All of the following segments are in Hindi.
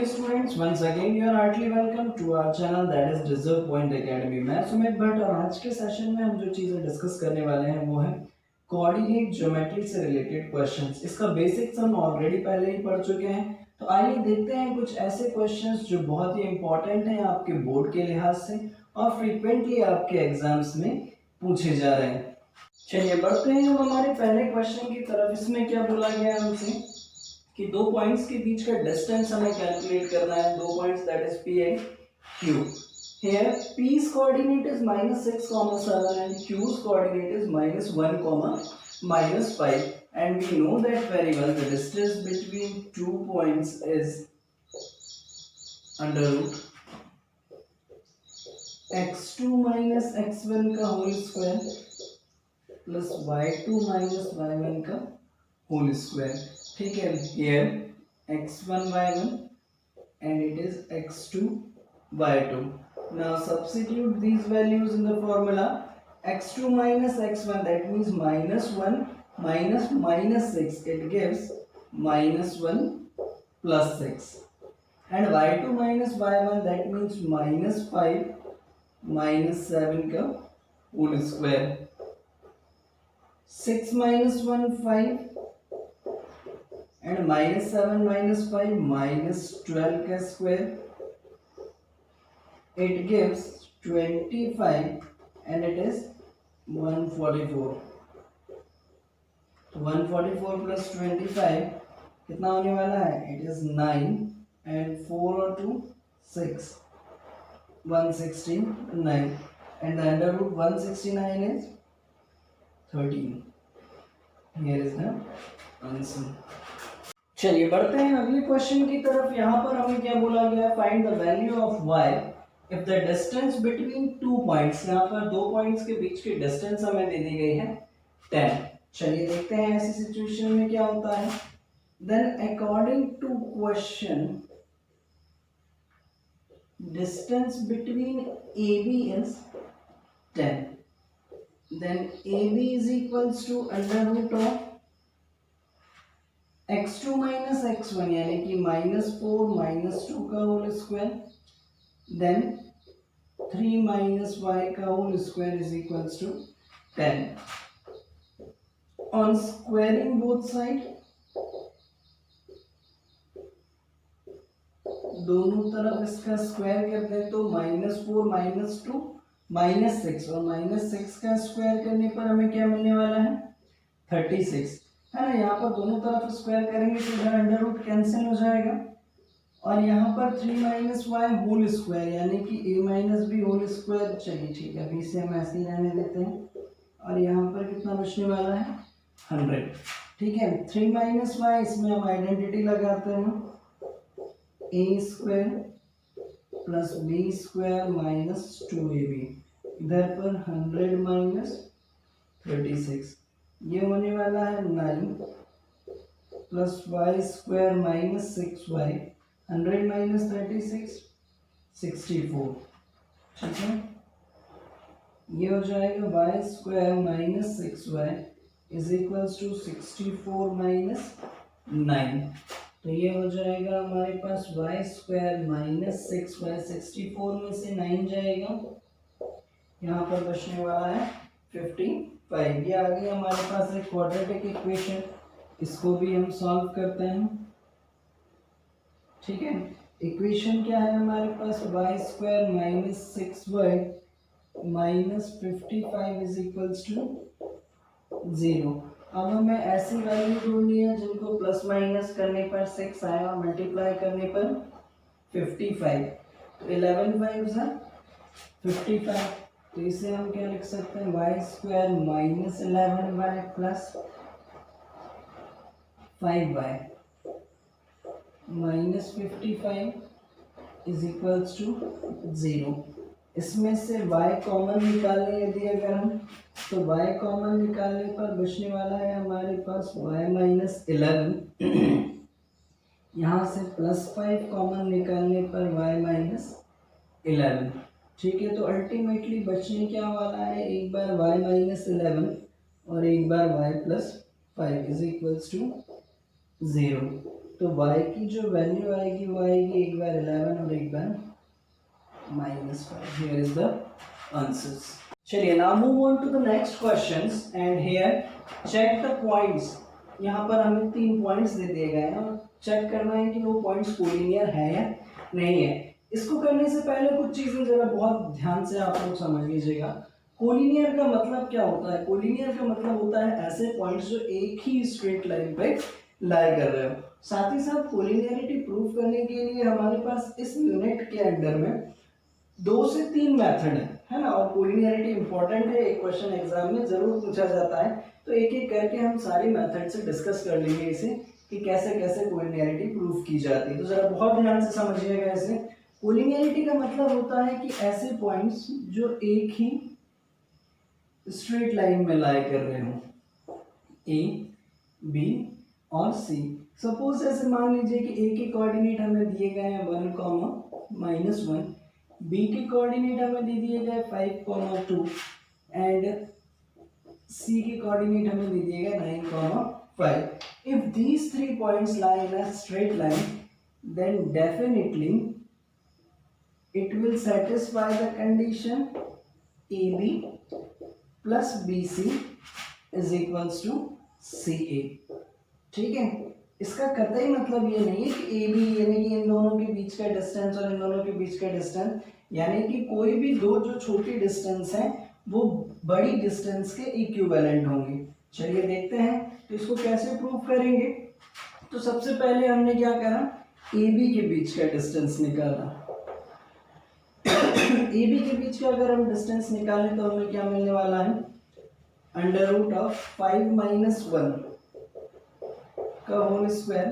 students, once again you are heartily welcome to our channel that is Deserve Point Academy। मैं सुमित भट्ट और आज के सेशन में हम जो चीज़ें डिस्कस करने वाले हैं वो है कोऑर्डिनेट ज्योमेट्री से रिलेटेड क्वेश्चंस। इसका बेसिक्स हम ऑलरेडी पहले ही पढ़ चुके हैं, तो आइए देखते हैं कुछ ऐसे क्वेश्चंस जो बहुत ही इंपॉर्टेंट हैं आपके बोर्ड के लिहाज से और फ्रीक्वेंटली आपके एग्जाम्स में पूछे जा रहे हैं। चलिए बढ़ते हैं हम हमारे पहले क्वेश्चन की तरफ। इसमें क्या बोला गया हमसे कि दो पॉइंट्स के बीच का डिस्टेंस हमें कैलकुलेट करना है। दो points that is P and Q। Here P's coordinate is -6, 7 and Q's coordinate is -1, -5, and we know that very well the distance between 2 points is under root x2 minus x1 का whole square plus y2 minus y1 का होल स्क्वायर। ठीक है, here x1 y1 and it is x2 y2. Now substitute these values in the formula. x2 minus x1, that means -1 minus -6, it gives -1 plus 6, and y2 minus y1, that means -5 minus 7 का whole square। 6 minus 1 5 and -7 minus 5 -12 का square, it gives 25 and it is 144। तो 144 plus 25 कितना होने वाला है? It is 9 and 4 और 2 6, 169 and the under root 169 is 13। Here is the answer। चलिए बढ़ते हैं अगले क्वेश्चन की तरफ। यहाँ पर हमें क्या बोला गया? Find the value of y if the distance between two points. यहाँ पर दो पॉइंट्स के बीच की डिस्टेंस हमें दे दी गई है 10। चलिए देखते हैं ऐसी सिचुएशन में क्या होता है। Then according to question distance between AB is 10, then AB is equals to under root of x2 minus x1 यानी कि -4 -2 का whole square, then 3 minus y का whole square is equals to 10। On squaring both side, दोनों तरफ इसका स्क्वायर कर दें तो -4 -2 -6, और -6 का स्क्वायर करने पर हमें क्या मिलने वाला है? 36 है ना। यहाँ पर दोनों तरफ स्क्वायर करेंगे तो इधर अंडर रूट कैंसिल हो जाएगा, और यहाँ पर 3 माइनस वाई होल स्क्वायर यानी कि a minus B whole square. चलिए ठीक है, अभी इसे हम ऐसे ही रहने देते हैं, और यहाँ पर कितना बचने वाला है? 100। ठीक है, 3 माइनस वाई, इसमें हम आइडेंटिटी लगाते हैं, a square plus B square minus 2ab, इधर पर 100 माइनस 36, ये होने वाला है 9 plus Y square minus 6y, 100 minus 36 64। ठीक है, ये हो जाएगा Y square minus 6y is equals to 64 minus 9। तो ये हो जाएगा हमारे पास वाई स्क्वायर माइनस 6y, 64 में से 9 जाएगा, यहाँ पर बचने वाला है 55। ये आ गई हमारे पास एक क्वाड्रेटिक इक्वेशन, इसको भी हम सॉल्व करते हैं। ठीक है, इक्वेशन क्या है हमारे पास? Y square minus 6y minus 55 is equals to 0। अब हमें ऐसी वैल्यू ढूंढनी है जिनको प्लस माइनस करने पर 6 आए और मल्टीप्लाई करने पर 55। तो 11 5 है 55, तो इसे हम क्या लिख सकते हैं? Y square minus 11y plus 5y minus 55 is equals to 0। इसमें से y कॉमन निकालने यदि अगर हम, तो y कॉमन निकालने पर बचने वाला है हमारे पास y माइनस 11, यहाँ से प्लस 5 कॉमन निकालने पर y माइनस 11। ठीक है, तो अल्टीमेटली बचने क्या वाला है? एक बार y माइनस 11 और एक बार y plus 5 is equals to 0। तो y की जो वैल्यू आएगी वो आएगी एक बार 11 और एक बार -5. Here is the answers. चलिए now move on to the next questions and here check the points. यहाँ पर हमें 3 पॉइंट्स दे दिए गए हैं और चेक करना है कि वो पॉइंट्स कोलिनियर है या नहीं है. इसको करने से पहले कुछ चीजें जरा बहुत ध्यान से आप लोग समझ लीजिएगा. कोलिनियर का मतलब क्या होता है? कोलिनियर का मतलब होता है ऐसे पॉइंट्स जो एक ही स्ट्रेट लाइन पे लाई कर रहे हो. साथ ही साथ कोलिनियरिटी प्रूव करने के लिए हमारे पास इस यूनिट के अंडर में 2 से 3 मेथड है ना. और कोलिनियरिटी इंपॉर्टेंट है, एक क्वेश्चन एग्जाम में जरूर पूछा जाता है. तो एक एक करके हम सारी मेथड से डिस्कस कर लेंगे इसे कि कैसे कैसे कोलिनियरिटी प्रूव की जाती है. तो जरा बहुत ध्यान से समझिएगा इसे. कोलिनियरिटी का मतलब होता है कि ऐसे पॉइंट्स जो एक ही स्ट्रेट लाइन में लाई कर रहे हो, ए बी और सी. सपोज ऐसे मान लीजिए कि ए के कोऑर्डिनेट हमें दिए गए हैं 1, -1, बी के कोऑर्डिनेट हमें दे दिए गए 5, 2 एंड सी के कोऑर्डिनेट हमें दे दिए गए 9, 5. If these 3 points lie in a straight line then definitely it will satisfy the condition AB plus BC is equals to CA. ठीक है. इसका कतई मतलब ये नहीं है कि AB यानी कि इन दोनों के बीच का डिस्टेंस और इन दोनों के बीच का डिस्टेंस यानी कि कोई भी दो जो छोटी डिस्टेंस है वो बड़ी डिस्टेंस के इक्विवेलेंट होंगे. चलिए देखते हैं तो इसको कैसे प्रूव करेंगे. तो सबसे पहले हमने क्या करा, AB के बीच का डिस्टेंस निकाला. AB के बीच का अगर हम डिस्टेंस निकालें तो हमें क्या मिलने वाला है, अंडर रूट ऑफ 5 - 1 का होल स्क्वायर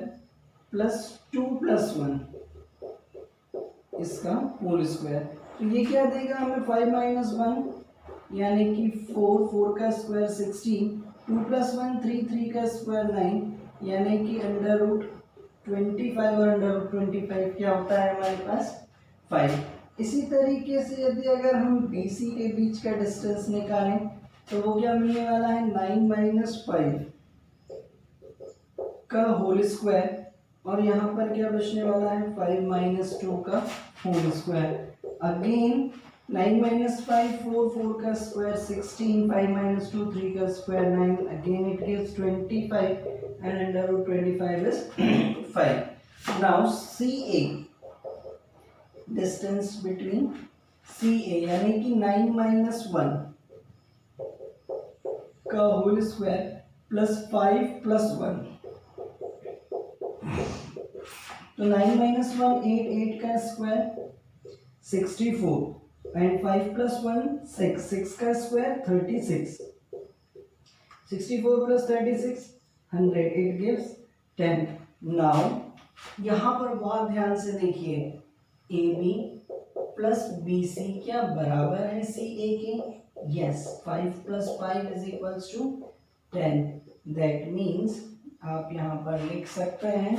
प्लस 2 + 1 इसका होल स्क्वायर. तो ये क्या देगा हमें 5 - 1 यानी कि 4, 4 का स्क्वायर 16, 2 + 1 3, 3 का स्क्वायर 9 यानी कि अंडर रूट 25 और अंडर रूट 25 क्या होता है हमारे पास 5. इसी तरीके से यदि अगर हम BC के बीच का डिस्टेंस निकालें तो वो क्या मिलने वाला है 9 - 5 का होल स्क्वायर और यहाँ पर क्या बचने वाला है 5 - 2 का होल स्क्वायर. अगेन 9 - 5 4, 4 का स्क्वायर 16, 5 - 2 3 का square 9 again it gives 25 and under root 25 is 5. Now CA distance between CA यानी कि 9 - 1 का होल स्क्वायर प्लस 5 + 1. तो 9 - 1 8, 8 का स्क्वायर 64 एंड 5 + 1 6, 6 का स्क्वायर 36, 64 + 36 100 it gives 10. नाउ यहाँ पर बहुत ध्यान से देखिए AB प्लस BC क्या बराबर है CA के. यस 5 + 5 = 10. दैट मीन्स आप यहाँ पर लिख सकते हैं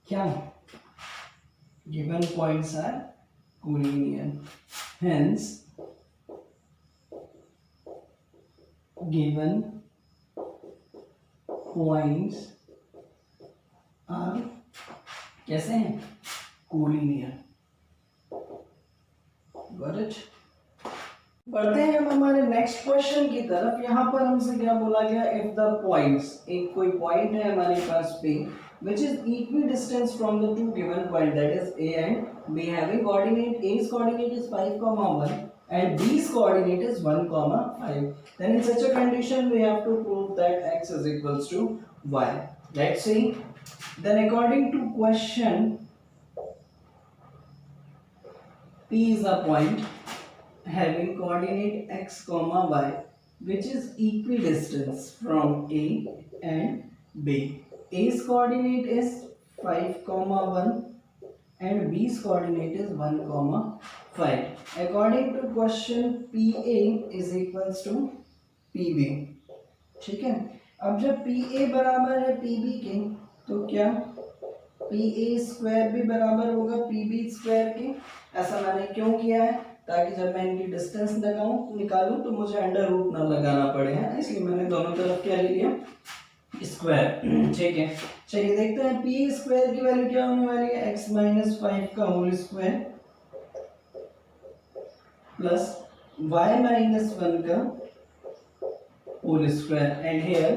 क्या, given points are collinear, hence given points are कैसे हैं, कोलिनियर. Got it. बढ़ते हैं हम हमारे नेक्स्ट क्वेश्चन की तरफ. यहाँ पर हमसे क्या बोला गया, इफ द पॉइंट्स, एक कोई पॉइंट है हमारे पास पे which is equidistant from the two given point that is A and B having coordinate, A's coordinate is 5, 1 and B's coordinate is 1, 5. Then in such a condition we have to prove that x is equals to y. Let's see. Then according to question, P is a point having coordinate x, y which is equidistant from A and B. A's coordinate is 5, 1 and B's coordinate is 1, 5. According to question, PA is equals to PB. ठीक है. अब जब PA बराबर है PB के तो क्या PA स्क्वायर भी बराबर होगा PB स्क्वायर के. ऐसा मैंने क्यों किया है, ताकि जब मैं इनकी डिस्टेंस निकालूं तो मुझे अंडर रूट ना लगाना पड़े. है इसलिए मैंने दोनों तरफ क्या ले लिया, स्क्वायर। ठीक है, चलिए देखते हैं पी स्क्वायर की वैल्यू क्या होने वाली है, एक्स माइनस 5 का whole square plus Y minus 1 का whole square and here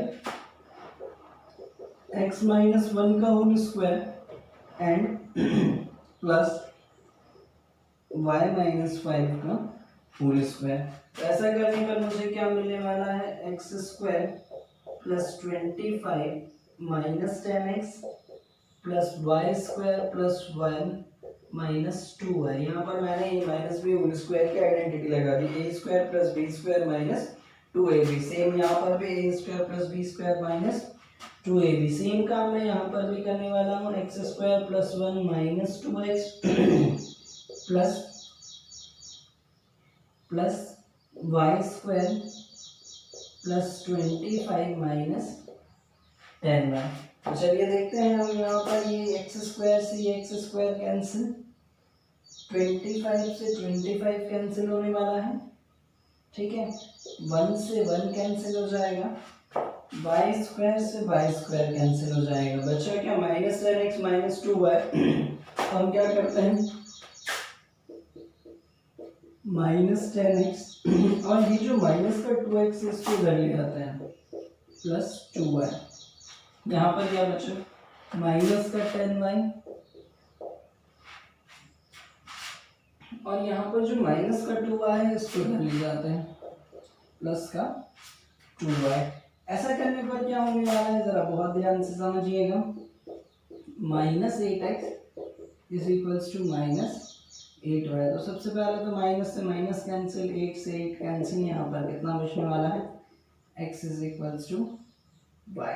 X minus 1 का whole square and plus Y minus 5 का होल स्क्वायर। तो ऐसा करने पर मुझे क्या मिलने वाला है, x square plus 25 minus 10x plus Y square plus 1 minus 2y। यहाँ पर मैंने a minus B whole square की आइडेंटिटी लगा दी, a square plus B square minus 2ab। Same यहाँ पर भी a square plus B square minus 2ab। Same काम मैं यहाँ पर भी करने वाला हूँ, x square plus 1 minus 2x plus Y square plus 25 minus 10y। तो चलिए देखते हैं हम यहाँ पर ये एक्स स्क्वायर से ये एक्स स्क्वायर कैंसिल, 25 से 25 कैंसिल होने वाला है। ठीक है, 1 से 1 कैंसिल हो जाएगा, वाई स्क्वायर से वाई स्क्वायर कैंसिल हो जाएगा, बचा क्या माइनस 10x माइनस 2y। तो हम क्या करते हैं, माइनस 10x और ये जो माइनस का 2x इसको इधर ले जाते हैं प्लस 2y। यहाँ पर क्या बचा, माइनस का 10y और यहाँ पर जो माइनस का 2y है इसको इधर ले जाते हैं प्लस का 2y। ऐसा करने पर क्या होने वाला है, जरा बहुत ध्यान से समझिएगा, minus 8x is equals to minus 8y। तो सबसे पहले तो माइनस से माइनस कैंसिल, 8 से 8 कैंसिल, यहाँ पर कितना बचने वाला है, x is equals to y।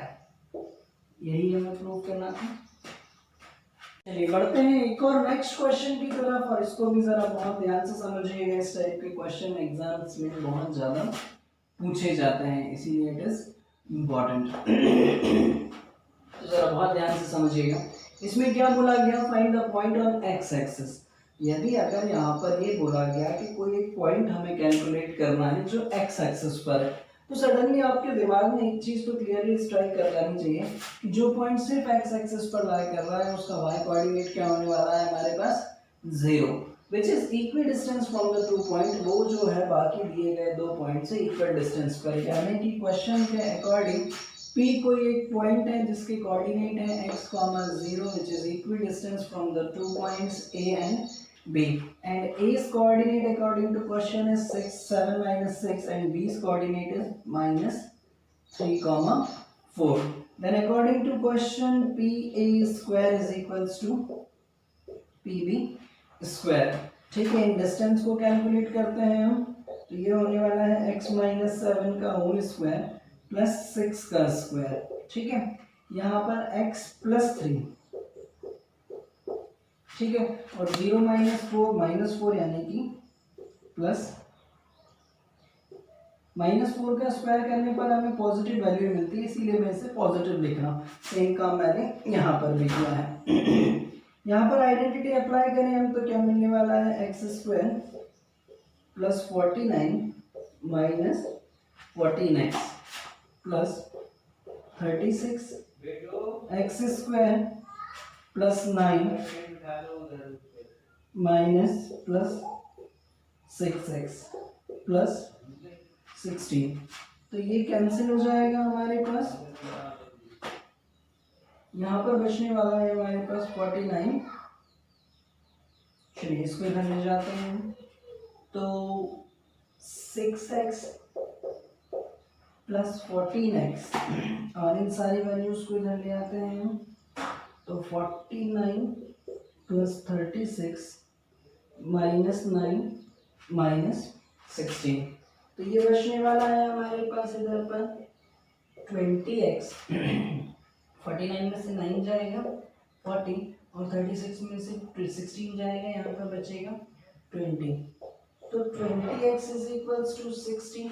यही हमें प्रूव करना था। चलिए बढ़ते हैं एक और नेक्स्ट क्वेश्चन की तरफ, और इसको भी जरा बहुत ध्यान से समझिएगा, इस टाइप के क्वेश्चन एग्जाम्स में बहुत ज़्यादा पूछे जाते हैं, इसीलिए इट इज इम्पॉर्टेंट। तो जरा बहुत ध्यान से समझिएगा। इसमें क्या बोला गया, find the point on x axis. यदि अगर यहाँ पर ये बोला गया कि कोई एक पॉइंट हमें कैलकुलेट करना है जो एक्स एक्सिस पर है, तो सडनली आपके दिमाग में एक चीज़ तो क्लियरली स्ट्राइक कर लेनी चाहिए कि जो पॉइंट सिर्फ एक्स एक्सिस पर लाई कर रहा है उसका वाई कोऑर्डिनेट क्या होने वाला है हमारे पास, 0, which is equi distance from the 2 point. वो जो है बाकी दिए गए 2 पॉइंट से इक्वल डिस्टेंस पर, यानी कि क्वेश्चन के अकॉर्डिंग P कोई एक पॉइंट है जिसके कोऑर्डिनेट है x, 0 which is equidistant from the 2 points A and B, and A's coordinate according to question is 6, 7 minus 6, and B's coordinate is minus 3, 4. Then according to question, PA square is equals to PB square। ठीक है, इन डिस्टेंस को कैलकुलेट करते हैं हम, तो ये होने वाला है x माइनस 7 का होल स्क्वायर प्लस 6 का स्क्वायर। ठीक है, यहाँ पर x प्लस 3, ठीक है, और 0 माइनस 4 यानी कि प्लस -4 का स्क्वायर करने पर हमें पॉजिटिव वैल्यू मिलती है, इसीलिए मैं इसे पॉजिटिव लिख रहा हूँ। सेम काम मैंने यहाँ पर भी किया है। यहाँ पर आइडेंटिटी अप्लाई करें हम तो क्या मिलने वाला है, x square plus 49 minus 14x plus 36 x square plus 9 minus plus 6x plus 16। तो ये कैंसिल हो जाएगा हमारे पास, यहाँ पर बचने वाला है हमारे पास 49। चलिए इसको इधर ले जाते हैं, तो 6x प्लस 14x और इन सारी वैल्यूज को इधर ले आते हैं हम, तो 49 प्लस 36 माइनस 9 माइनस 16। तो ये बचने वाला है हमारे पास इधर पर 20x। 49 में से 9 जाएगा 40 और 36 में से 16 जाएगा, यहाँ पर बचेगा 20। तो 20x इज इक्वल्स टू 60।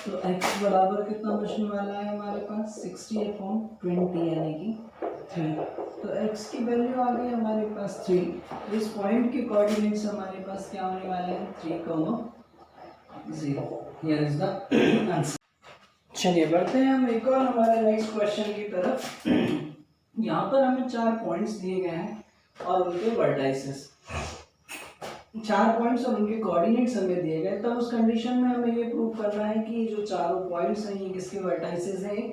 तो x बराबर कितना बचने वाला है हमारे पास, 60/20 यानी कि 3। तो x की वैल्यू आ गई हमारे पास 3। इस पॉइंट के कोऑर्डिनेट्स हमारे पास क्या होने वाले हैं, 3, 0। Here is the answer. चलिए बढ़ते हैं हम एक और हमारे नेक्स्ट क्वेश्चन की तरफ। यहाँ पर हमें 4 पॉइंट्स दिए गए हैं और उनके वर्टाइसेस, 4 पॉइंट्स और उनके कोऑर्डिनेट्स हमें दिए गए। तब उस कंडीशन में हमें ये प्रूव करना है कि ये जो चारों पॉइंट्स हैं ये किसके वर्टाइसेस हैं,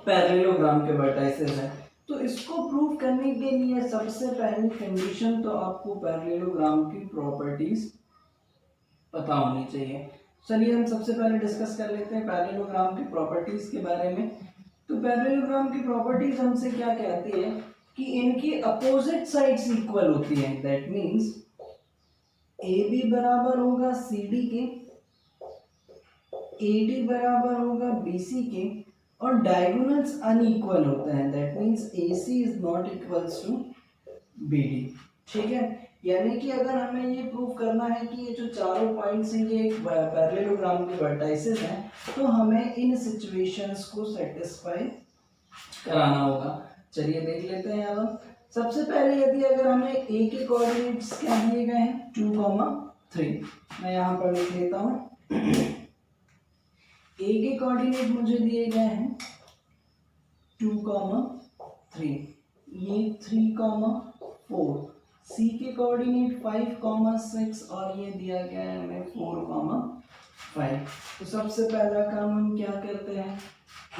पैरेललोग्राम के वर्टाइसेस हैं। तो इसको प्रूव करने के लिए सबसे पहली कंडीशन तो आपको पैरेललोग्राम की प्रॉपर्टीज पता होनी चाहिए। चलिए हम सबसे पहले डिस्कस कर लेते हैं पैरेललोग्राम की प्रॉपर्टीज के बारे में। तो पैरेललोग्राम की प्रॉपर्टीज हमसे क्या कहती है कि इनकी अपोजिट साइड्स इक्वल होती हैं। दैट मींस ए बी बराबर होगा सी डी के, ए डी बराबर होगा बी सी के, और डायगोनल्स अनइक्वल होते हैं। That means A C is not equals to B D. ठीक है, यानी कि अगर हमें ये प्रूव करना है कि ये जो चारों पॉइंट्स हैं ये एक पैरेललोग्राम के वर्टाइसेस हैं, तो हमें इन सिचुएशंस को सेटिस्फाई कराना होगा। चलिए देख लेते हैं। अब सबसे पहले यदि अगर हमें ए के कोऑर्डिनेट्स क्या दिए गए हैं 2,3, मैं यहाँ पर लिख लेता हूँ। ए के कोऑर्डिनेट मुझे दिए गए हैं 2,3, ये 3,4, सी के कोऑर्डिनेट 5,6 और ये दिया गया है हमें 4,5। तो सबसे पहला काम हम क्या करते हैं,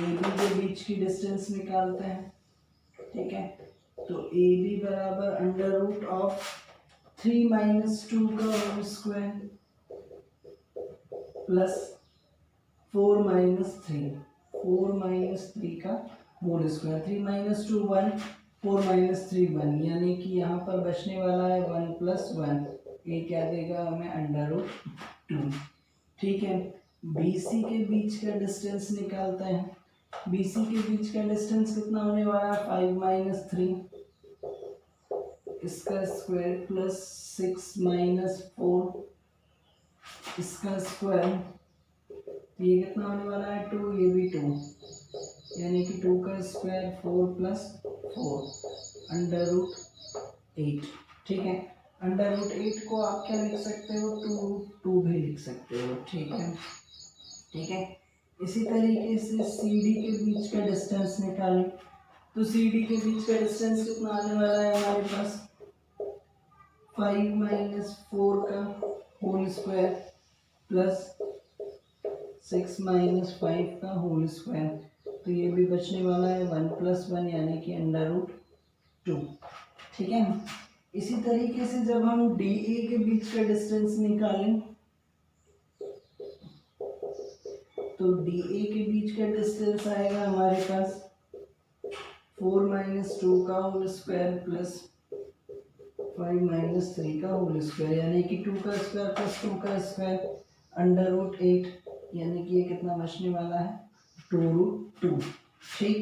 ए बी के बीच की डिस्टेंस निकालते हैं। ठीक है, तो ए बी बराबर अंडर रूट ऑफ 3 - 2 का होल स्क्वायर प्लस 4 - 3 का होल स्क्वायर। 3 - 2 1, 4 - 3 1, यानी कि यहाँ पर बचने वाला है 1 + 1, ये क्या देगा हमें अंडर रूट 2। ठीक है, बी सी के बीच का डिस्टेंस निकालते हैं। BC के बीच का डिस्टेंस कितना होने वाला है 5 - 3, इसका स्क्वायर प्लस 6 - 4 इसका स्क्वायर, ये कितना होने वाला है 2, ये भी 2, यानी कि 2 का स्क्वायर 4 + 4 अंडर रूट 8। ठीक है, अंडर रूट 8 को आप क्या लिख सकते हो 2√2 भी लिख सकते हो। ठीक है, ठीक है। इसी तरीके से सी डी के बीच का डिस्टेंस निकालें। तो सी डी के बीच का डिस्टेंस कितना आने वाला है हमारे पास 5 - 4 का होल स्क्वायर प्लस 6 - 5 का होल स्क्वायर। तो ये भी बचने वाला है 1 + 1, यानी कि अंडर रूट 2। ठीक है, इसी तरीके से जब हम डी ए के बीच का डिस्टेंस निकालें, तो डी ए के बीच का डिस्टेंस आएगा हमारे पास 4 - 2 का होल स्क्वायर प्लस 5 - 3 का होल स्क्वायर, यानी कि 2 का स्क्वायर प्लस 2 का स्क्वायर अंडर रूट 8, यानी कि ये कितना बचने वाला है 2√2। ठीक,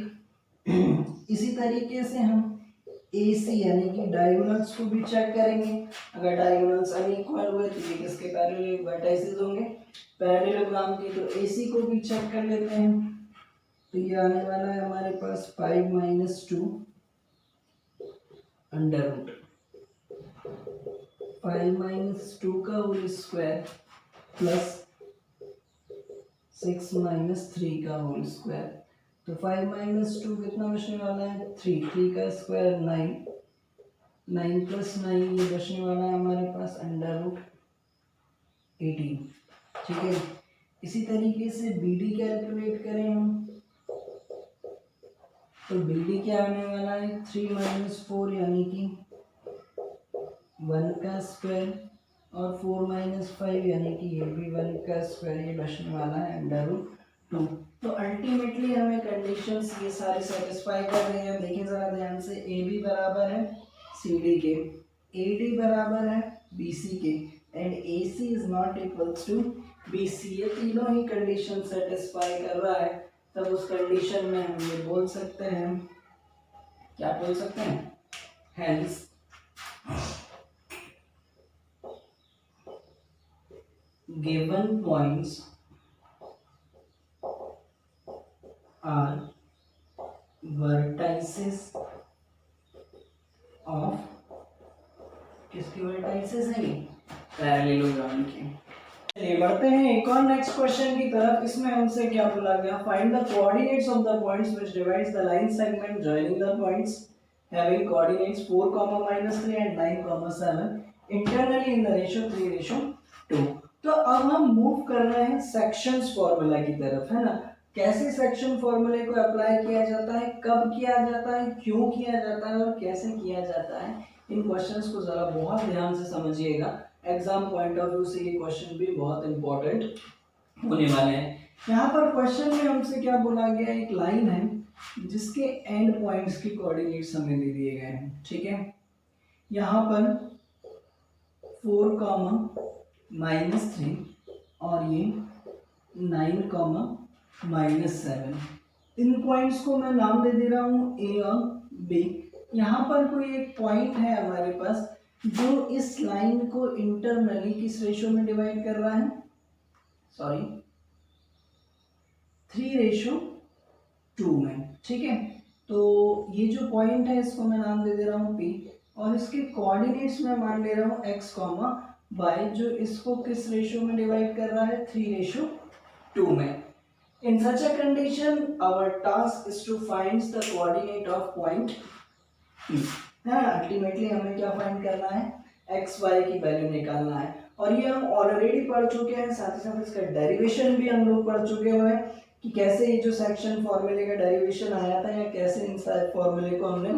इसी तरीके से हम AC यानी कि डायगोनल्स को भी चेक करेंगे। अगर डायगोनल्स अनइक्वल हुए तो ये किसके पैरेलल वर्टाइसेस होंगे, पैरेललोग्राम के। तो AC को भी चेक कर लेते हैं। तो ये आने वाला है हमारे पास 5 - 2 अंडर रूट 5 - 2 का होल स्क्वायर प्लस 6 - 3 का होल स्क्वायर। तो 5 - 2 कितना बचने वाला है 3, 3 का स्क्वायर 9, 9 + 9 ये बचने वाला है हमारे पास अंडर रूट 18। ठीक है, इसी तरीके से BD कैलकुलेट करें हम, तो BD क्या आने वाला है 3 - 4, यानी कि 1 का स्क्वायर और 4 - 5, यानी कि ये भी 1 का स्क्वायर, ये बचने वाला है अंडर रूट 2। तो अल्टीमेटली हमें कंडीशंस ये सारे सेटिस्फाई कर रहे हैं। देखिए जरा ध्यान से, ए बी बराबर है सी डी के, ए डी बराबर है बी सी के, and A C is not equals to B C. ये तीनों ही कंडीशन सेटिस्फाई कर रहा है। तब उस कंडीशन में हम ये बोल सकते हैं, क्या बोल सकते हैं, hence given points are vertices of, किसके वर्टाइसेस हैं ये, पैरेललोग्राम के। चलिए बढ़ते हैं एक और नेक्स्ट क्वेश्चन की तरफ। इसमें हमसे क्या बोला गया, find the coordinates of the points which divides the line segment joining the points having coordinates 4, -3 and 9, 7 internally in the ratio 3:2। तो अब हम मूव कर रहे हैं सेक्शंस फार्मूला की तरफ, है ना। कैसे सेक्शन फार्मूले को अप्लाई किया जाता है, कब किया जाता है, क्यों किया जाता है और कैसे किया जाता है, इन क्वेश्चंस को जरा बहुत ध्यान से समझिएगा। एग्जाम पॉइंट ऑफ व्यू से ये क्वेश्चन भी बहुत इंपॉर्टेंट होने वाले हैं। यहाँ पर क्वेश्चन में हमसे क्या बोला गया, एक लाइन है जिसके एंड पॉइंट्स के कोऑर्डिनेट्स हमें दे दिए गए हैं, ठीक है। यहाँ पर 4, -3 और ये 9, -7, इन पॉइंट्स को मैं नाम दे दे रहा हूँ ए और बी। यहाँ पर कोई एक पॉइंट है हमारे पास जो इस लाइन को इंटरनली किस रेशियो में डिवाइड कर रहा है, सॉरी 3:2 में, ठीक है। तो ये जो पॉइंट है इसको मैं नाम दे दे रहा हूँ P और इसके कोऑर्डिनेट्स मैं मान ले रहा हूँ x, y, जो इसको किस रेशियो में डिवाइड कर रहा है, 3:2 में। In such a condition, our task is to find the coordinate of point P. है अल्टीमेटली हमें क्या फाइंड करना है, x, y की वैल्यू निकालना है। और ये हम ऑलरेडी पढ़ चुके हैं, साथ ही साथ इसका डेरिवेशन भी हम लोग पढ़ चुके हुए हैं कि कैसे ये जो सेक्शन फॉर्मूले का डेरिवेशन आया था या कैसे इन फॉर्मूले को हमने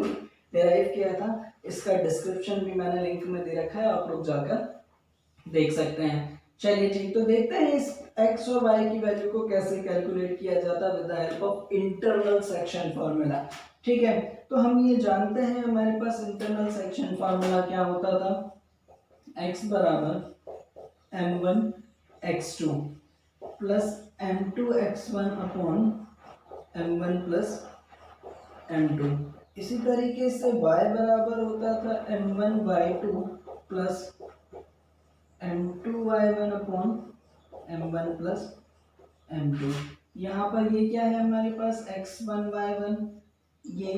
डेराइव किया था। इसका डिस्क्रिप्शन भी मैंने लिंक में दे रखा है, आप लोग जाकर देख सकते हैं। चलिए ठीक, तो देखते हैं इस x और y की वैल्यू को कैसे कैलकुलेट किया जाता है with the help of internal section formula, ठीक है। तो हम ये जानते हैं हमारे पास इंटरनल सेक्शन फार्मूला क्या होता था, x बराबर m1x2 plus m2x1 upon m1 plus m2। इसी तरीके से y बराबर होता था m1y2 plus m2y1 upon m1 plus m2। यहाँ पर ये क्या है हमारे पास x1 y1, ये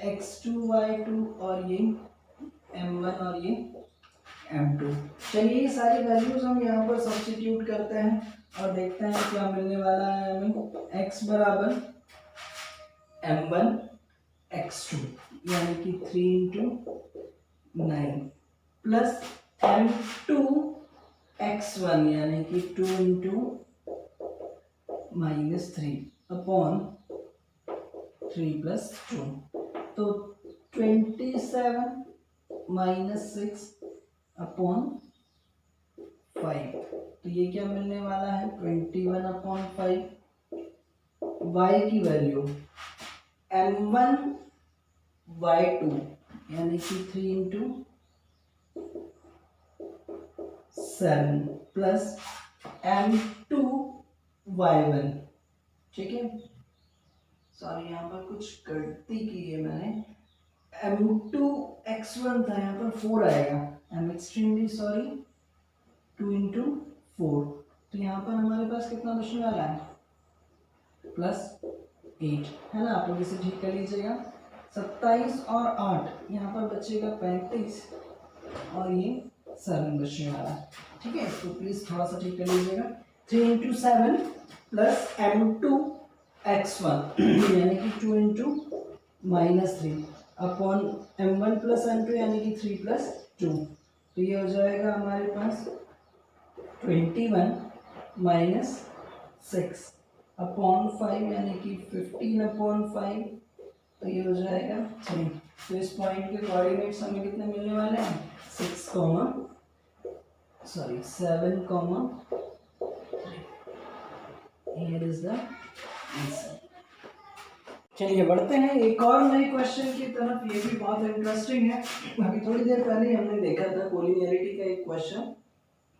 x2 y2 और ये m1 और ये m2। चलिए ये सारी वैल्यूज हम यहाँ पर सब्स्टिट्यूट करते हैं और देखते हैं क्या मिलने वाला है हमें। x बराबर m1 x2 यानी कि 3 × 9 प्लस m2 x1 यानी कि 2 × -3 अपॉन 3 + 2, तो 27 - 6 अपॉन 5। तो ये क्या मिलने वाला है, 21/5। y की वैल्यू m1 y2 यानी कि 3 × 7 प्लस m2 y1, ठीक है। सॉरी यहाँ पर कुछ गलती की है मैंने, m2 x1 था, यहाँ पर 4 आएगा, आई एम एक्सट्रीमली सॉरी, 2 × 4। तो यहाँ पर हमारे पास कितना बचने वाला है, +8, है ना। आप लोग इसे ठीक कर लीजिएगा। 27 और 8 यहाँ पर बचेगा 35 और ये 7 बचने वाला है, ठीक है। तो प्लीज थोड़ा सा ठीक कर लीजिएगा। 3 × 7 प्लस m2 x1 यानी कि 2 × -3 अपॉन m1 प्लस m2 यानी कि 3 + 2। तो ये हो जाएगा हमारे पास 21 - 6 अपॉन 5 यानी कि 15/5। तो ये हो जाएगा 3। तो इस पॉइंट के कोऑर्डिनेट्स हमें कितने मिलने वाले हैं, 7, 3। Here is the answer। चलिए बढ़ते हैं एक और नए क्वेश्चन की तरफ, ये भी बहुत इंटरेस्टिंग है। अभी थोड़ी देर पहले हमने देखा था कोलिनियरिटी का एक question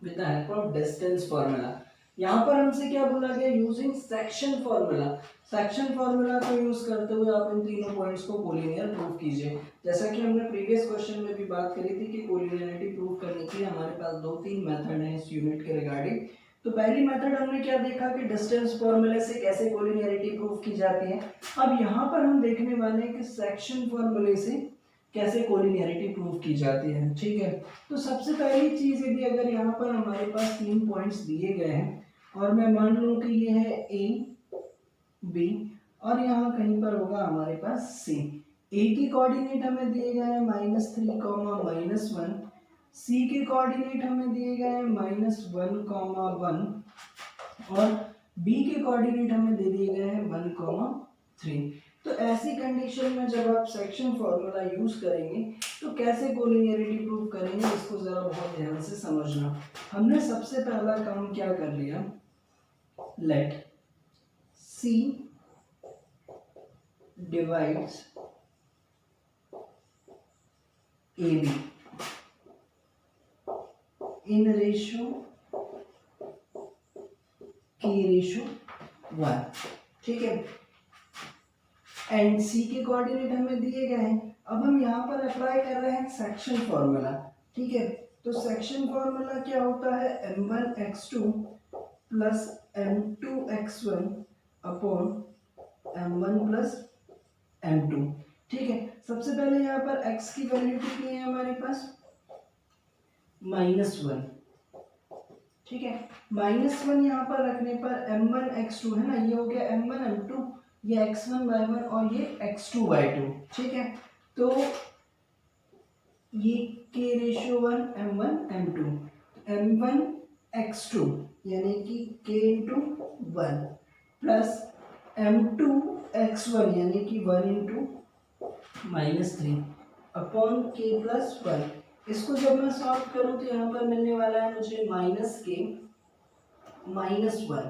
with the help of distance formula. यहाँ पर हमसे क्या बोला गया, using section formula. Section formula को यूज करते हुए आप इन तीनों पॉइंट्स को कोलिनियर प्रूव कीजिए। जैसा कि हमने प्रीवियस क्वेश्चन में भी बात करी थी कि कोलिनियरिटी प्रूव करने के लिए हमारे पास 2-3 मेथड हैं इस यूनिट के रिगार्डिंग। तो पहली मेथड हमने क्या देखा कि डिस्टेंस फार्मूले से कैसे कोलिनियरिटी प्रूव की जाती है। अब यहाँ पर हम देखने वाले हैं कि सेक्शन फार्मूले से कैसे कोलिनियरिटी प्रूव की जाती है। ठीक है, तो सबसे पहली चीज यदि अगर यहाँ पर हमारे पास 3 पॉइंट्स दिए गए हैं और मैं मान लूँ कि ये है ए बी और यहाँ कहीं पर होगा हमारे पास सी। ए की कोऑर्डिनेट हमें दिए गए हैं -3, -1। सी के कोऑर्डिनेट हमें दिए गए हैं -1, 1 और बी के कोऑर्डिनेट हमें दे दिए गए हैं 1, 3। तो ऐसी कंडीशन में जब आप सेक्शन फॉर्मूला यूज करेंगे तो कैसे कोलिनियरिटी प्रूव करेंगे, इसको जरा बहुत ध्यान से समझना। हमने सबसे पहला काम क्या कर लिया, let see divides A be in ratio K/1। ठीक है, एंड सी के कोऑर्डिनेट हमें दिए गए हैं। अब हम यहाँ पर अप्लाई कर रहे हैं सेक्शन फॉर्मूला। ठीक है, तो सेक्शन फॉर्मूला क्या होता है, m1x2 plus m2x1 upon m1 plus m2। ठीक है, सबसे पहले यहाँ पर x की वैल्यू कितनी है हमारे पास, -1। ठीक है, -1 यहाँ पर रखने पर m1x2 है ना, ये हो गया m1 m2, ये x1 y1 और ये x2 y2। ठीक है, तो ये K/1 m1 m2, m1 x2 यानी कि K/1 प्लस m2 x1 यानी कि 1 × -3 अपॉन K+1। इसको जब मैं सॉल्व करूं तो यहाँ पर मिलने वाला है मुझे -K -1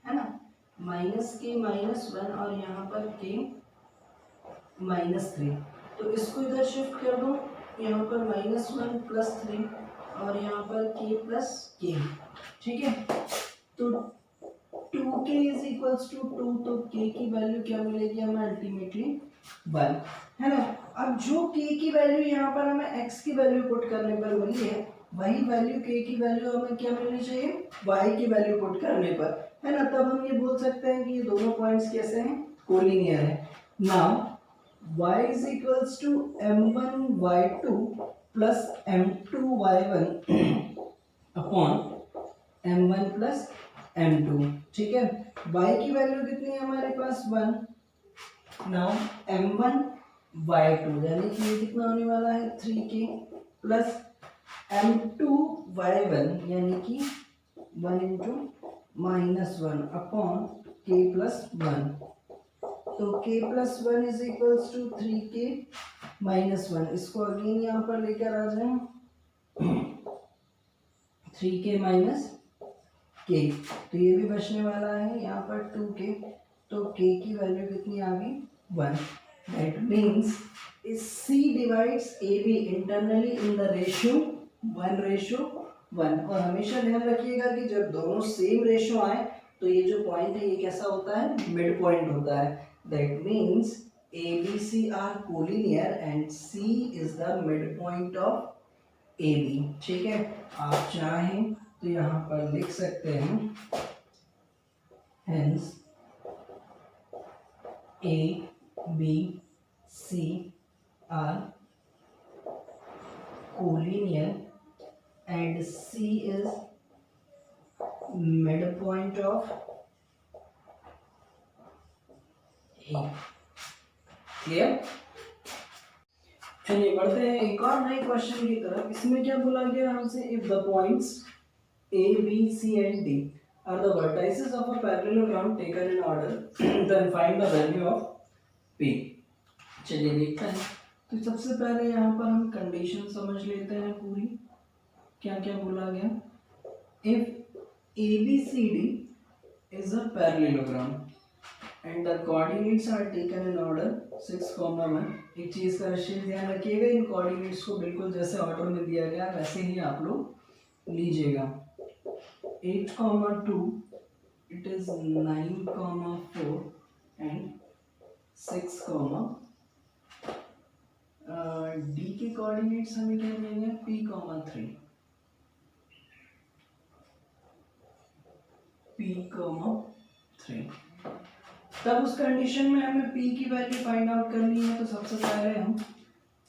है ना, -K -1 और यहाँ पर K -3। तो इसको इधर शिफ्ट कर दो, यहाँ पर -1 + 3 और यहाँ पर K+K। ठीक है, तो 2K = 2, तो K की वैल्यू क्या मिलेगी हमें, अल्टीमेटली 1 है ना। अब जो K की वैल्यू यहाँ पर हमें X की वैल्यू पुट करने पर मिली है, वही वैल्यू K की वैल्यू हमें क्या मिलनी चाहिए, Y की वैल्यू पुट करने पर, है ना। तब हम ये बोल सकते हैं कि ये दोनों पॉइंट्स कैसे हैं, कोलिनियर है। Now y = m1y2 plus m2y1 upon m1 plus m2। ठीक है, y की वैल्यू कितनी है हमारे पास, 1। नाउ m1y2 यानी कि ये कितना होने वाला है, 3k प्लस m2y1 यानी कि 1 × -1 अपॉन k+1। तो k+1 = 3k -1। इसको अगेन यहाँ पर लेकर आ जाए, 3k -k, तो ये भी बचने वाला है यहाँ पर 2k। तो k की वैल्यू कितनी आ गई, 1। That means C divides AB internally in the ratio 1:1। और हमेशा ध्यान रखिएगा कि जब दोनों सेम रेशियो आए तो ये जो पॉइंट है ये कैसा होता है, मिड पॉइंट होता है। That means ABC are collinear and C is the mid point of AB। ठीक है, आप चाहें तो यहाँ पर लिख सकते हैं, hence A B C are collinear and C is midpoint of A। Clear. चलिए बढ़ते हैं एक और नए क्वेश्चन की तरफ। इसमें क्या बोला गया हमसे, if the points A B C and D are the vertices of a parallelogram taken in order then find the value of P। चलिए देखते हैं। तो सबसे पहले यहाँ पर हम कंडीशन समझ लेते हैं पूरी, क्या क्या बोला गया। If ABCD is a parallelogram and the coordinates are taken in order 6,1। एक चीज का विशेष ध्यान रखिएगा, इन कोऑर्डिनेट्स को बिल्कुल जैसे ऑर्डर में दिया गया वैसे ही आप लोग लीजिएगा। 8,2 it is 9,4 and 6, D के कोऑर्डिनेट्स हमें क्या मिलेंगे, P, 3। तब उस कंडीशन में हमें P की वैल्यू फाइंड आउट करनी है। तो सबसे पहले हम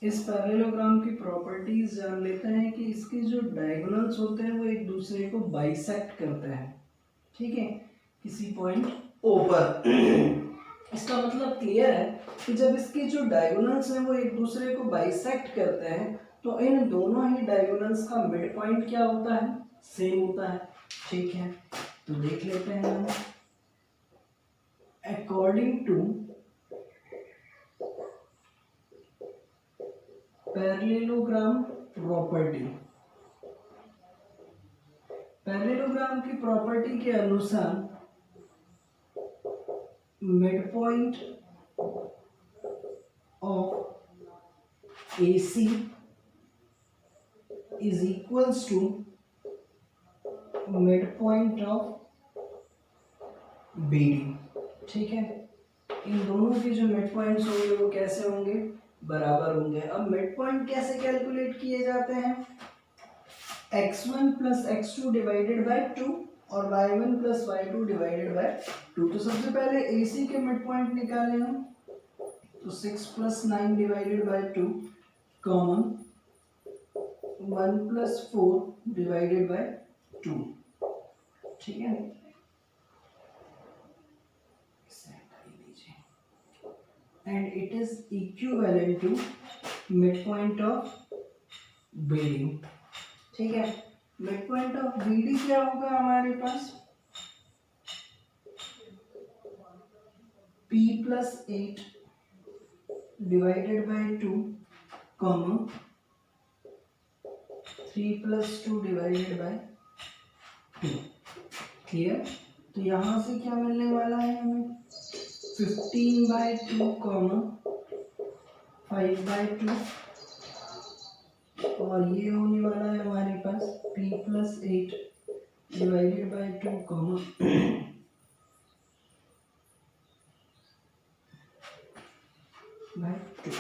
इस पैरेललोग्राम की प्रॉपर्टीज जान लेते हैं कि इसके जो डायगोनल्स होते हैं वो एक दूसरे को बाइसेक्ट करते हैं, ठीक है, किसी पॉइंट ओ पर। इसका मतलब क्लियर है कि जब इसके जो डायगोनल्स हैं वो एक दूसरे को बाइसेक्ट करते हैं तो इन दोनों ही डायगोनल्स का मिड पॉइंट क्या होता है, सेम होता है, ठीक है। तो देख लेते हैं हम, according to parallelogram property, parallelogram की प्रॉपर्टी के अनुसार mid point of AC is equals to mid point of BD, ठीक है। इन दोनों के जो मिड पॉइंट्स होंगे वो कैसे होंगे, बराबर होंगे। अब मिड पॉइंट कैसे कैलकुलेट किए जाते हैं, x1 plus x2 divided by 2 और y1 plus y2 divided by 2। तो सबसे पहले AC के मिड पॉइंट निकालें हम, तो 6 plus 9 divided by 2 comma 1 plus 4 divided by 2, ठीक है। And it is equivalent to mid point of BD, ठीक है। मिड पॉइंट ऑफ BD क्या होगा हमारे पास, P plus 8 divided by 2 comma 3 plus 2 divided by 2, clear. तो यहाँ से क्या मिलने वाला है हमें, 15 बाय 2 कॉमा 5 बाय 2, और ये होने वाला है हमारे पास P plus 8 divided by 2 comma by 2,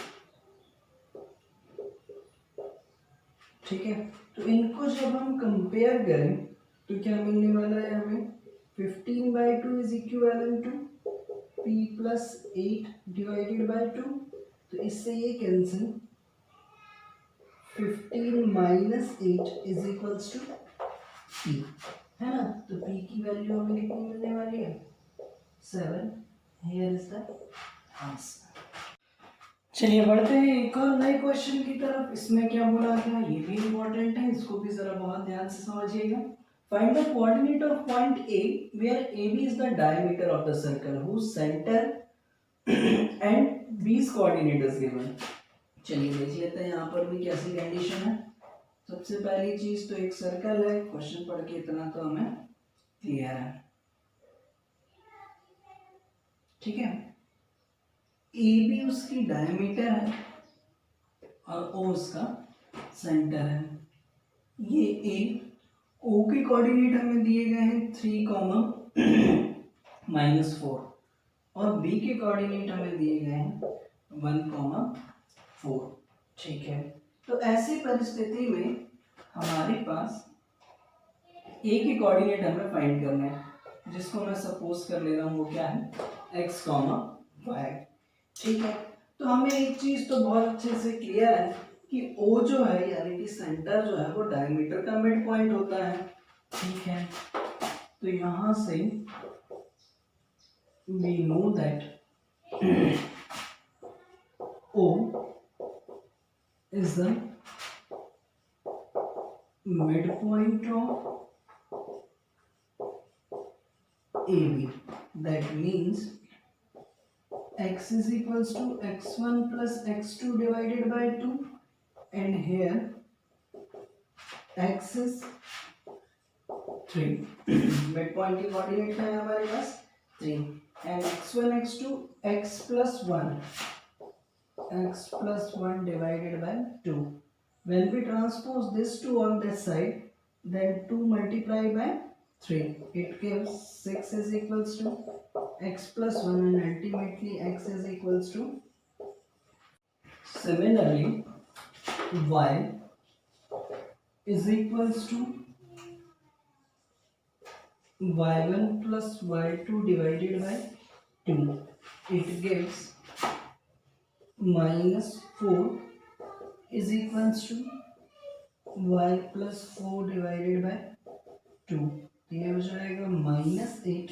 ठीक है। तो इनको जब हम कंपेयर करें तो क्या मिलने वाला है हमें, 15 by 2 is equivalent to P plus 8 divided by 2, तो इससे ये cancel, 15 minus 8 is equals to P, है ना। तो P की वैल्यू हमें कितनी मिलने वाली है, 7। Here is the answer. चलिए बढ़ते हैं एक और नए क्वेश्चन की तरफ। इसमें क्या बोला गया, ये भी इंपॉर्टेंट है, इसको भी जरा बहुत ध्यान से समझिएगा। Find the coordinate of point A where AB is the diameter of the circle whose center and B's coordinate is given। चलिए देख लेते हैं यहाँ पर भी कैसी कंडीशन है। सबसे पहली चीज तो एक सर्कल है, क्वेश्चन पढ़ के इतना तो हमें क्लियर है, ठीक है। ए भी उसकी डायमीटर है और ओ उसका सेंटर है। ये ए, ओ के कोऑर्डिनेट हमें दिए गए हैं 3, -4 और बी के कोऑर्डिनेट हमें दिए गए हैं 1, 4, ठीक है। तो ऐसी परिस्थिति में हमारे पास ए के कोऑर्डिनेट हमें फाइंड करना है, जिसको मैं सपोज कर ले रहा हूँ वो क्या है, x, y, ठीक है। तो हमें एक चीज तो बहुत अच्छे से क्लियर है कि O जो है यानी कि सेंटर जो है वो डायमीटर का मिड पॉइंट होता है, ठीक है। तो यहां से we know that O is the midpoint of AB, that means x is equals to x1 plus x2 divided by 2, and here x is 3। midpoint की कोऑर्डिनेट है हमारे पास 3, and x1 x2 x plus 1 divided by 2। when we transpose this 2 on this side, then 2 multiplied by 3, it gives 6 is equals to x plus 1, and ultimately x is equals to, similarly y is equals to y1 plus y2 divided by 2, it gives -4 is equals to y plus 4 divided by 2, ये हो जाएगा -8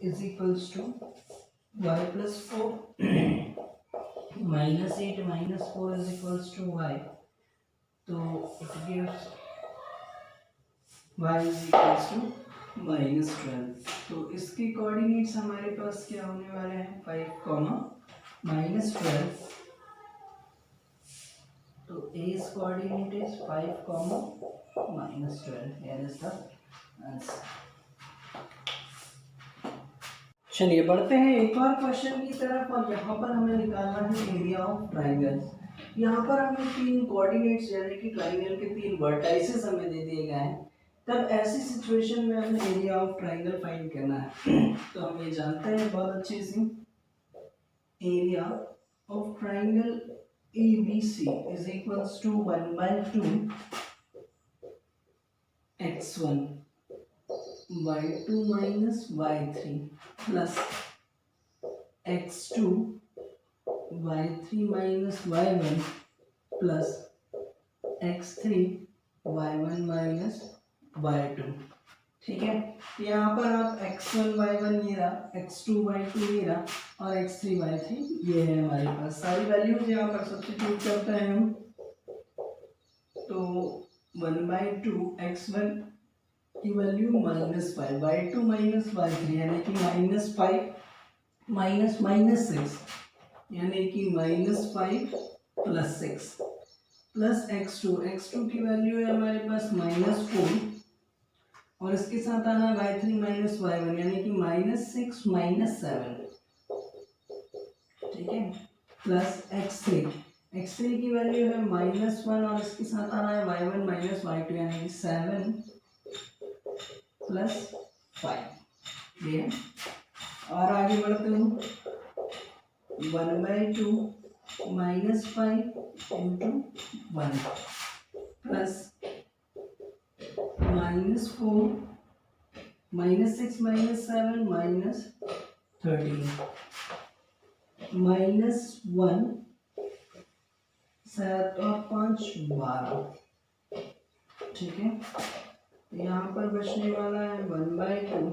is equals to y plus 4 -8 - 4 is equals to y, तो it gives y is equals to -12। तो इसके कोऑर्डिनेट्स हमारे पास क्या होने वाले हैं 5, -12। तो a's coordinate is 5, -12। Here is the answer। चलिए बढ़ते हैं एक और क्वेश्चन की तरफ, और यहाँ पर हमें निकालना है एरिया ऑफ ट्राइंगल। यहाँ पर हमें 3 कोऑर्डिनेट्स यानी कि ट्राइंगल के 3 वर्टाइसेस हमें दे दिए गए हैं। तब ऐसी सिचुएशन में हमें एरिया ऑफ ट्राइंगल फाइंड करना है। तो हम ये जानते हैं बहुत अच्छे से, area of triangle ABC is equals to 1/2 x1 y2 minus y3 plus x2 y3 minus y1 plus x3 y1 minus y2। ठीक है, यहाँ पर आप x1 y1 ये रहा, x2 y2 ये रहा, और x3 y3 ये है हमारे पास। सारी वैल्यूज यहाँ पर सब्स्टिट्यूट करते हैं हम, तो 1/2 x1 की वैल्यू -5, y2 minus y3 यानी कि -5 माइनस -6 यानी कि -5 + 6 प्लस x2 की वैल्यू है हमारे पास -4, और इसके साथ आना y3 minus y1 यानी कि -6 - 7, ठीक है, प्लस x3 की वैल्यू है -1, और इसके साथ आना है y1 minus y2 यानी कि 7 + 5। ये और आगे बढ़ते हैं, 1/2 -5 × 1 प्लस -4 -6 - 7 -13 -1 7 और 5 12। ठीक है, यहाँ पर बचने वाला है 1/2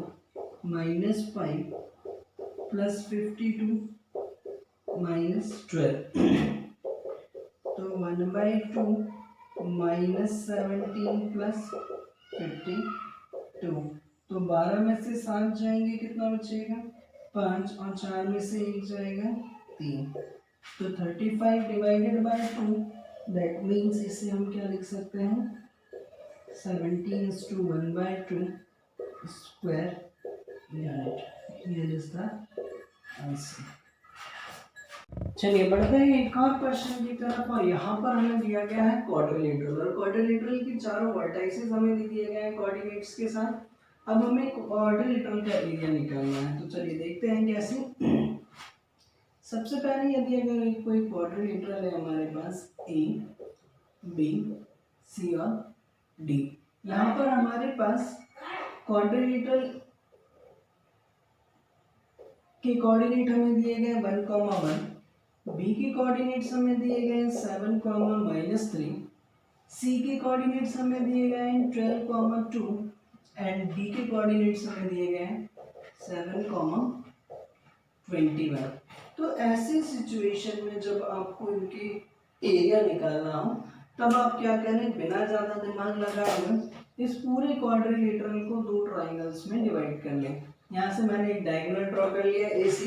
-5 प्लस 52 -12। तो 1/2 -17 प्लस 52, तो 12 में से 7 जाएंगे, कितना बचेगा 5, और 4 में से 1 जाएगा 3, तो 35 डिवाइडेड बाय 2, दैट मीन्स इसे हम क्या लिख सकते हैं 17:1/2 square unit. Here is the answer. चलिए बढ़ते हैं एक और क्वेश्चन की तरफ, और यहाँ पर हमें दिया गया है क्वाड्रिलेटरल, और क्वाड्रिलेटरल की चारों वर्टाइसेस हमें दे दिए गए हैं कोऑर्डिनेट्स के साथ। अब हमें क्वाड्रिलेटरल का एरिया निकालना है, तो चलिए देखते हैं कैसे। सबसे पहले यदि अगर कोई क्वाड्रिलेटरल है हमारे पास A, B, C और D, यहाँ पर हमारे पास क्वाड्रिलेटरल के कोऑर्डिनेट हमें दिए गए 1, 1, बी के कोऑर्डिनेट्स हमें दिए गए हैं 7, -3, सी के कोऑर्डिनेट्स हमें दिए गए हैं 12, 2, एंड डी के कोऑर्डिनेट्स हमें दिए गए हैं 7, 21। तो ऐसी सिचुएशन में जब आपको इनके एरिया निकालना हो, तब आप क्या करें, बिना ज़्यादा दिमाग लगाए हुए इस पूरे क्वाड्रिलेटरल को 2 ट्राइंगल्स में डिवाइड कर लें। यहाँ से मैंने एक डायगोनल ड्रॉ कर लिया AC।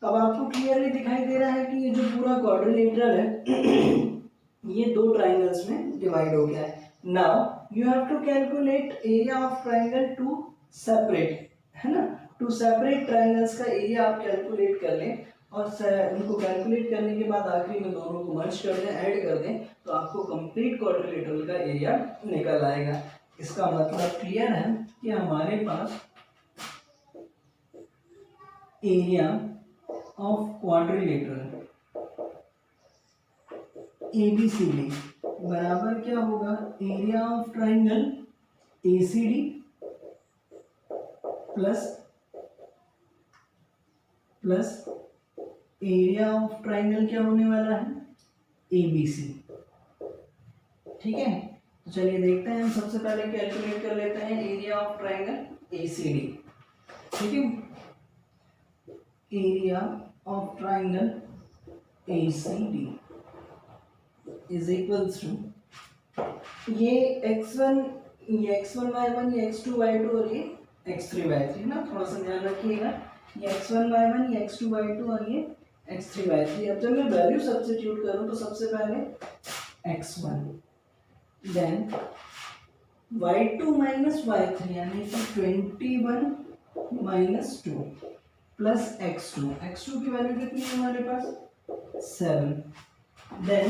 अब आपको क्लियरली दिखाई दे रहा है कि ये जो पूरा क्वाड्रिलेटरल है ये 2 ट्राइंगल्स में डिवाइड हो गया है। Now you have to calculate area of triangle two separate, है ना, टू सेपरेट ट्राइंगल्स का एरिया आप कैलकुलेट कर लें, और उनको कैलकुलेट करने के बाद आखिरी में दोनों को मर्ज कर दें, ऐड कर दें, तो आपको कंप्लीट क्वाड्रिलेटरल का एरिया निकल आएगा। इसका मतलब क्लियर है कि हमारे पास एरिया ऑफ क्वाड्रिलेटरल ABCD बराबर क्या होगा, area of triangle ACD plus area of triangle क्या होने वाला है ABC। ठीक है, तो चलिए देखते हैं, हम सबसे पहले कैलकुलेट कर लेते हैं एरिया ऑफ ट्राइंगल ACD। ठीक है, area of triangle ACD is equals to ये x1 y1 ये x2 y2 और ये x3 y3 ना, थोड़ा सा ध्यान रखिएगा, ये x1 y1 ये x2 y2 और ये x3 y3। अब जब मैं वैल्यू सब्स्टिट्यूट करूं तो सबसे पहले x1 then y2 minus y3 यानी कि 21 माइनस 2 प्लस x2 की वैल्यू कितनी है हमारे पास 7, देन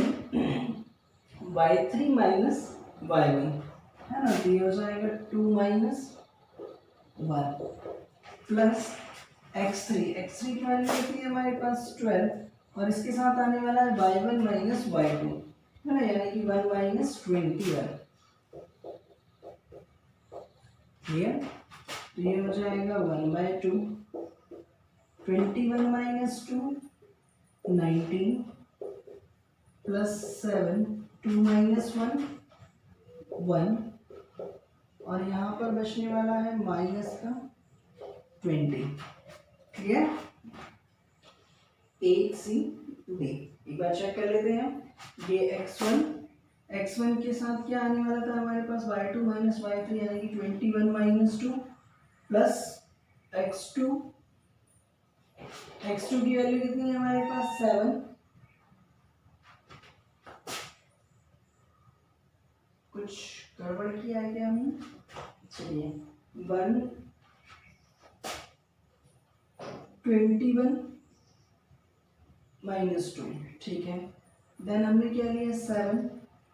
y3 माइनस y1 है ना, तो ये हो जाएगा 2 माइनस 1 प्लस x3 की वैल्यू कितनी है हमारे पास 12 और इसके साथ आने वाला है y1 माइनस y2 है ना, यानी कि 1 माइनस 21। क्लियर, तो ये हो जाएगा 1/2 21 माइनस 2 19 प्लस 7 2 माइनस 1 1 और यहाँ पर बचने वाला है माइनस का 20। Clear, 8CD। एक बार चेक कर लेते हैं, ये x1 के साथ क्या आने वाला था हमारे पास y2 माइनस y3 यानी कि 21 माइनस 2 प्लस x2 की वैल्यू कितनी है हमारे पास 7, कुछ गड़बड़ किया है क्या हमने, चलिए 21 माइनस 2, ठीक है, देन हमने क्या लिया 7,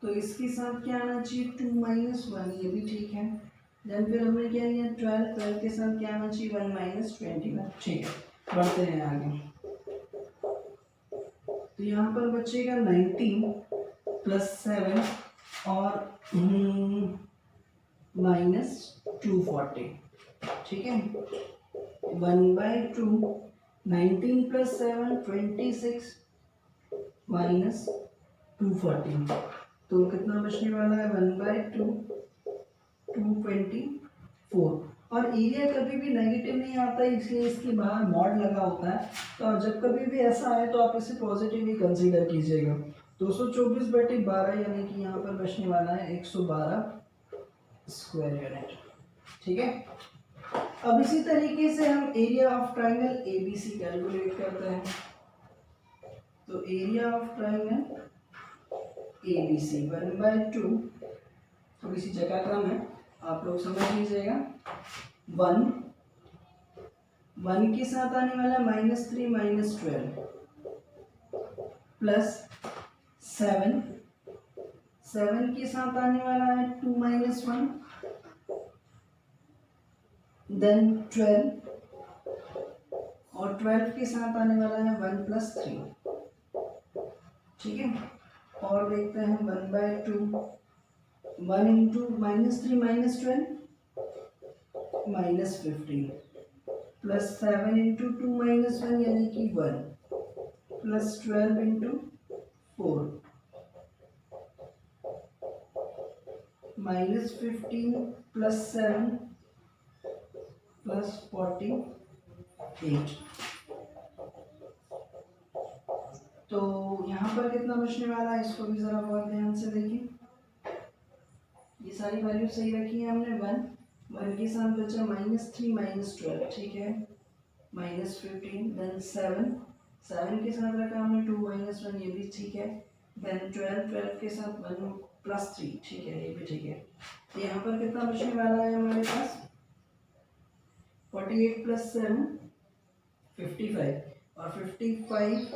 तो इसके साथ क्या आना चाहिए 2 माइनस 1, ये भी ठीक है, देन फिर हमने क्या लिया 12 के साथ क्या आना चाहिए 1 माइनस 21। ठीक है, बढ़ते हैं आगे, तो यहाँ पर बचेगा 19 प्लस 7 और माइनस 240। ठीक है, 1/2 19 प्लस 7 26 माइनस 240, तो कितना बचने वाला है 1/2 224। और एरिया कभी भी नेगेटिव नहीं आता है, इसलिए इसके बाहर मॉड लगा होता है, तो जब कभी भी ऐसा आए तो आप इसे पॉजिटिव ही कंसीडर कीजिएगा। 224/12 यानी कि यहाँ पर बचने वाला है 112 स्क्वायर यूनिट। ठीक है, अब इसी तरीके से हम area of triangle ABC calculate करते हैं। तो एरिया ऑफ ट्राइंगल ABC 1/2, थोड़ी सी जगह कम है, आप लोग समझ लीजिएगा, 1 के साथ आने वाला -3 माइनस 12 प्लस 7 के साथ आने वाला है 2 माइनस 1 देन 12 और 12 के साथ आने वाला है 1 प्लस 3। ठीक है, और देखते हैं 1/2 1 into -3 minus 12 minus 15 plus 7 into 2 minus 1 यानी कि 1 plus 12 into 4 minus 15 plus 7 plus 48। तो यहाँ पर कितना बचने वाला है, इसको भी जरा बहुत ध्यान से देखिए, ये सारी वैल्यू सही रखी है हमने। 1 के साथ बचा -3 माइनस 12, ठीक है, माइनस 15 देन 7 के साथ रखा हमने 2 माइनस 1, ये भी ठीक है, देन 12 के साथ 1 प्लस 3, ठीक है, ये भी ठीक है। तो यहाँ पर कितना बचने वाला है हमारे पास 48 प्लस 7 55 और 55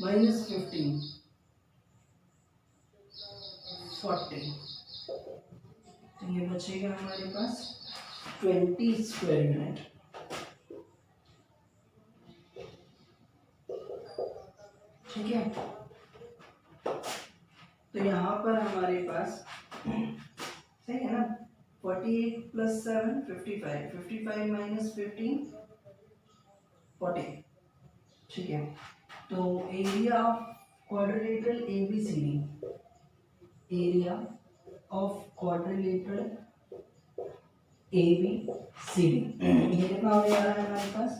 माइनस 15 40, तो ये बचेगा हमारे पास 20 स्क्वायर यूनिट। ठीक है, तो यहाँ पर हमारे पास सही है ना, 48 प्लस 7 55 माइनस 15 40। ठीक है, तो area of quadrilateral ABCD, area of quadrilateral ABCD, ये कितना हो जा रहा है हमारे पास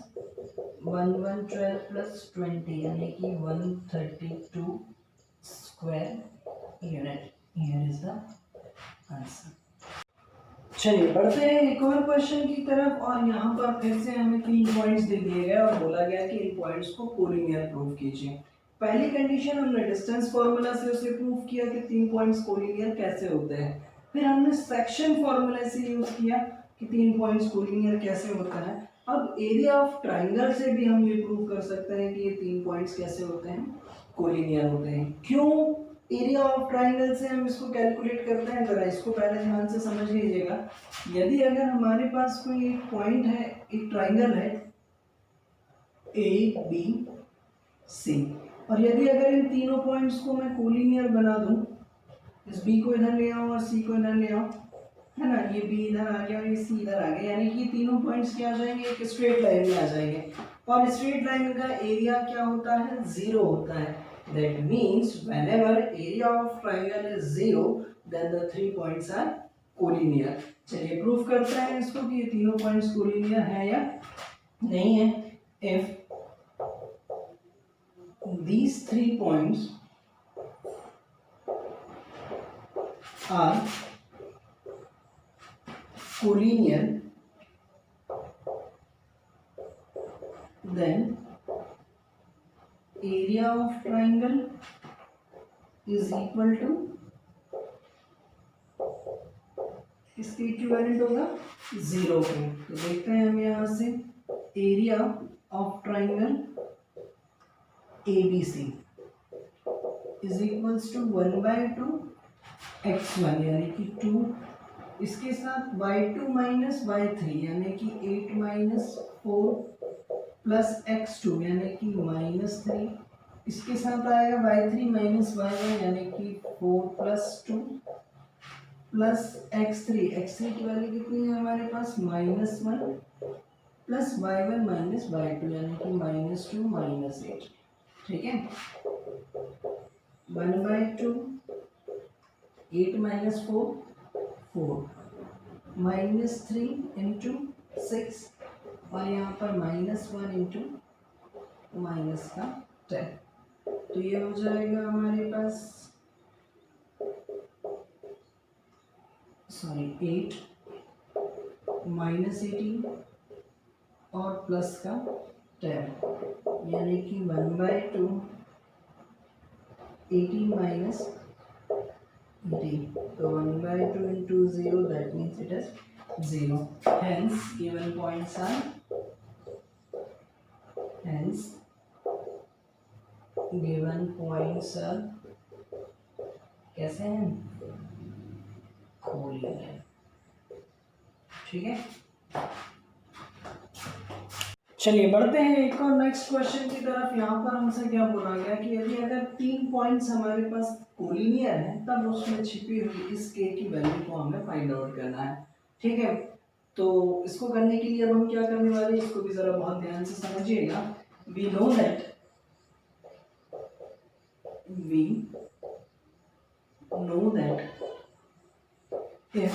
1112 प्लस 20 यानी कि 132 square unit. Here is the answer. चलिए बढ़ते हैं एक और क्वेश्चन की तरफ, और यहाँ पर फिर से हमें 3 पॉइंट्स दे दिए गए और बोला गया कि इन पॉइंट्स को कोलिनियर प्रूव कीजिए। पहली कंडीशन हमने डिस्टेंस फार्मूला से उसे प्रूव किया कि 3 पॉइंट्स कोलिनियर कैसे होते हैं। फिर हमने सेक्शन फार्मूला से यूज किया कि 3 पॉइंट्स कोलिनियर कैसे होता है। अब एरिया ऑफ ट्राइंगल से भी हम ये प्रूव कर सकते हैं कि ये 3 पॉइंट्स कैसे होते हैं, कोलिनियर होते हैं। क्यों एरिया ऑफ ट्राइंगल से हम इसको कैलकुलेट करते हैं, जरा इसको पहले ध्यान से समझ लीजिएगा। यदि अगर हमारे पास कोई एक पॉइंट है, एक ट्राइंगल है ABC, और यदि अगर इन तीनों पॉइंट्स को मैं कोलिनियर बना दूं, इस B को इधर ले आऊं और C को इधर ले आऊं, है ना, ये B इधर आ गया और ये C इधर आ गया, यानी कि तीनों पॉइंट्स क्या आ जाएंगे, एक स्ट्रेट लाइन में आ जाएंगे। और स्ट्रेट लाइन का एरिया क्या होता है, 0 होता है। That means whenever area of triangle is 0, then the 3 points are collinear। चलिए प्रूफ करते हैं इसको कि ये तीनों पॉइंट्स कोलिनियर है या नहीं है। If these 3 points are collinear, then area of triangle is equal to, इसके इक्विवेलेंट होगा 0 के। तो देखते हैं हम यहाँ से area of triangle ABC is equals to 1/2 x1 यानी कि 2, इसके साथ y2 माइनस y3 यानी कि 8 माइनस 4 प्लस x2 यानी कि -3, इसके साथ आएगा y3 माइनस y1 यानी कि 4 प्लस 2 प्लस x3 की वैल्यू कितनी है हमारे पास -1 प्लस y1 माइनस y2 यानी कि -2 -8। ठीक है, 1/2 8 माइनस 4 4 -3 इंटू 6 और यहाँ पर -1 इंटू -10। तो ये हो जाएगा हमारे पास 8 -18 और प्लस का 10 यानी कि 1/2 18 माइनस 18। तो 1/2 into 0 that means it is 0। Hence given points are कैसे हैं, कोलिनियर। ठीक है, चलिए बढ़ते हैं एक और नेक्स्ट क्वेश्चन की तरफ। यहाँ पर हमसे क्या बोला गया कि यदि अगर 3 पॉइंट्स हमारे पास कोलिनियर है तब उसमें छिपी हुई इस k की वैल्यू को हमें फाइंड आउट करना है। ठीक है, तो इसको करने के लिए अब हम क्या करने वाले हैं, इसको भी जरा बहुत ध्यान से समझिएगा। We know that if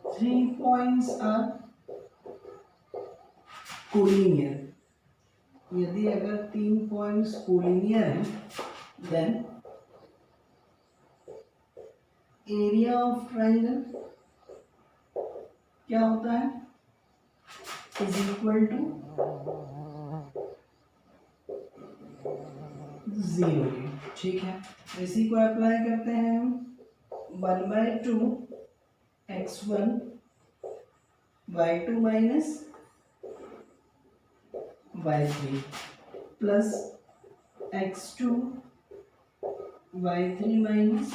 3 points are collinear, यदि अगर 3 पॉइंट्स कोलिनियर हैं देन एरिया ऑफ ट्राइंगल क्या होता है, इज इक्वल टू 0। ठीक है, तो इसी को अप्लाई करते हैं हम 1/2 x1 y2 minus y3 plus x2 y3 minus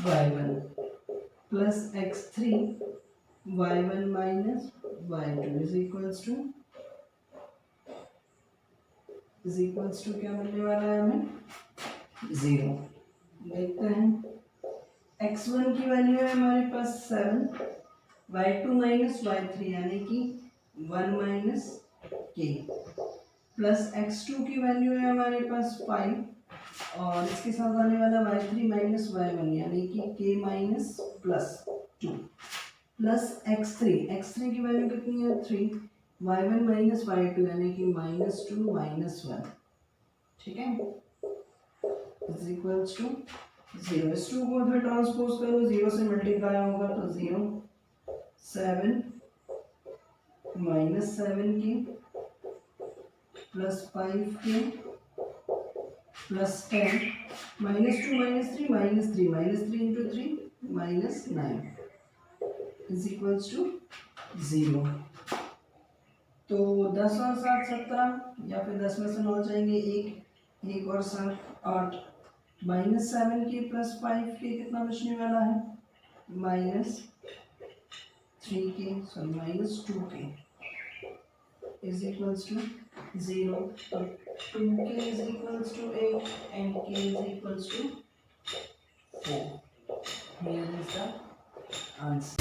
y1 plus x3 y1 minus y2 is equals to क्या मिलने वाला है हमें 0। देखते हैं x1 की वैल्यू है हमारे पास 7, y2 माइनस y3 यानी कि 1 माइनस k प्लस x2 की वैल्यू है हमारे पास 5 और इसके साथ आने वाला y3 माइनस y1 यानी कि k minus plus 2 plus x3 की वैल्यू कितनी है 3 y1 माइनस y2 यानी कि माइनस 2 माइनस 1 ठीक है इज इक्वल्स टू 0 इस 2 को उधर ट्रांसपोज करो 0 से मल्टीप्लाई होगा तो 0 7 माइनस 7 की प्लस 5 की plus 10 -2 -3 -3 -3 into 3 minus 9 is equals to 0 तो 10 और 7 17 या फिर 10 में से 9 जाएंगे एक और 7 8 -7 के प्लस 5 के कितना बचने वाला है -3 के सॉरी -2 के इज इक्वल्स टू 0 तो 2k is equals to 8 and k is equals to 4 here is the answer